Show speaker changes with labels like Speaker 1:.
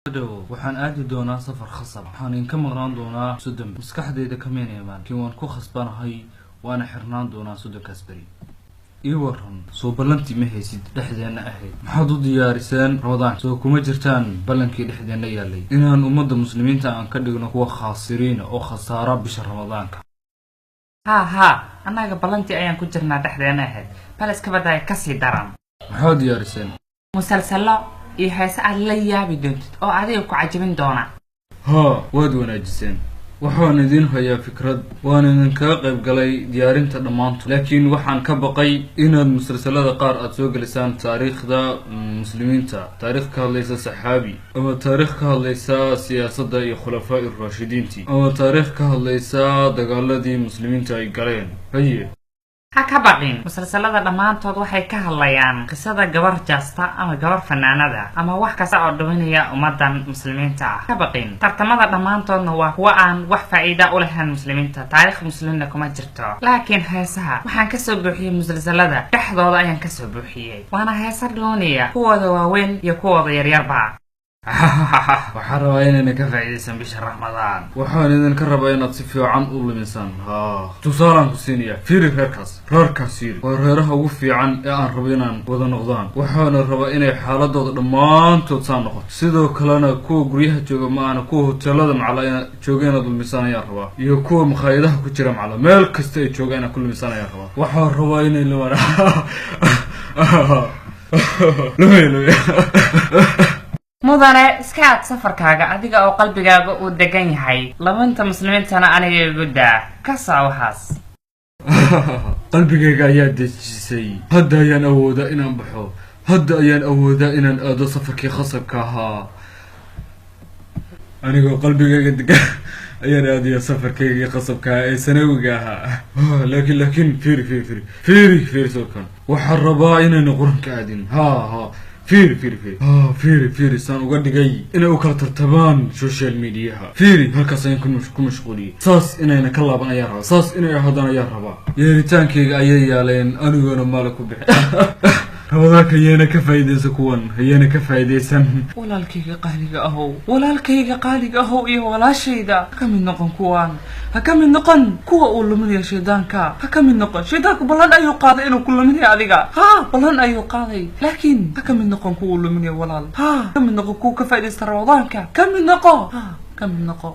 Speaker 1: waxaan aadi doonaa safar khasab waxaan in ka maqnaan doonaa Sudan maskaxdayda kameen imaan kii waan ku khasbanahay waana xirnaan doonaa Sudankaas bari ii waran soo ballantii ma haysid dhexdeena ahayd maxaad u diyaariseen Ramadaan soo kuma jirtaan ballankii dhexdeena yaalay inaan ummadda muslimiinta aan ka dhigno kuwa khaasiriin oo khasaara bisha Ramadaanka
Speaker 2: ها أنا قبلنتي أيام كنت جرنا تحت أنا بس كبدا كسي درام
Speaker 1: maxaad diyaariseen
Speaker 2: مسلسلة إيه سأل لي بدونت أو عادي وكعجبين دونا
Speaker 1: ها waad wanaajiseen waxaan idin hayaa fikrad waan idin ka qayb galay diyaarinta dhamaanto laakiin waxaan ka baqay inaad musalsalada qaar aad soo gelisaan taariikhda muslimiinta taariikh ka hadlaysa saxaabi ama taariikh ka hadlaysa siyaasadda iyo khulafaa ar-raashidiinti ama taariikh ka hadlaysa dagaaladii muslimiinta ay galeen haye
Speaker 2: هكبقين مسلسلة دمانتود waxay ka hadlayaan qisada gabar jaasta ama gabar fanaanada ama wax ka soo dhawaanaya ummadan muslimiinta ah kabaqin tartamada damaantoodna waa kuwa aan wax faa'iido u lahayn muslimiinta taariikh muslimiinna kuma jirto laakiin heesaha waxaan ka soo buuxiyay musalsalada dhexdooda ayaan ka soo buuxiyay waana heesa doonaya kuwada waaweyn iyo kuwada yaryarba
Speaker 1: waxaan rabaa inaan ka faa'iideysan bisha Ramadaan waxaan idin ka rabaa inaad si fiican u lumisan tusaalaan ku siinaya fiiri reerkaas waa reeraha ugu fiican ee aan rabo inaan wada noqdaan waxaan rabaa inay xaaladooda dhammaantood saan noqoto sidoo kalena kuwa guryaha jooga ma ahna kuwa hoteelada macallin jooga inaad lumisan ayaan rabaa iyo kuwa makhaayadaha ku jira macallin meel kasta ay joogaan inaan ku lumisan ayaan rabaa waxaan rabaa inay lumaan
Speaker 2: mudane iska aad safarkaaga adiga oo qalbigaaga uu degan yahay labanta muslimiintana aniga gudda ka saawaxaas
Speaker 1: qalbigayga ayaa dejisay hadda ayaan awoodaa inaan baxo hadda ayaan awoodaa inaan aado safarkii khasabka ahaa anigoo qalbigayga degan ayaan aadayaa safarkaygii khasabka ee sanawiga ahaa laakiin fiiri sookan waxaan rabaa inayna quranka aadin فيري سان وقدقي إنا وكالة ترتبان سوشيال ميديا فيري هالكاس أين كل مشغولي صاص إنا نكلا بنا يارها صاص إنا يهدنا يارها يا ريتانكي أيا لين أنا وأنا مالك وبح هذاك هيانا كفايدة سكون هيانا كفايدة سن
Speaker 2: ولا الكيك قالق أهو إيه ولا شيء دا كم النقن كوان هكم النقن كوا أقول من يا شيطانك هكم النقن شيطانك بلان أيو قاضي إنه كل من هذيك بلان أيو قاضي لكن هكم النقن كوا من يا ولال كم النقن كوا كفايدة رمضانك كم النقن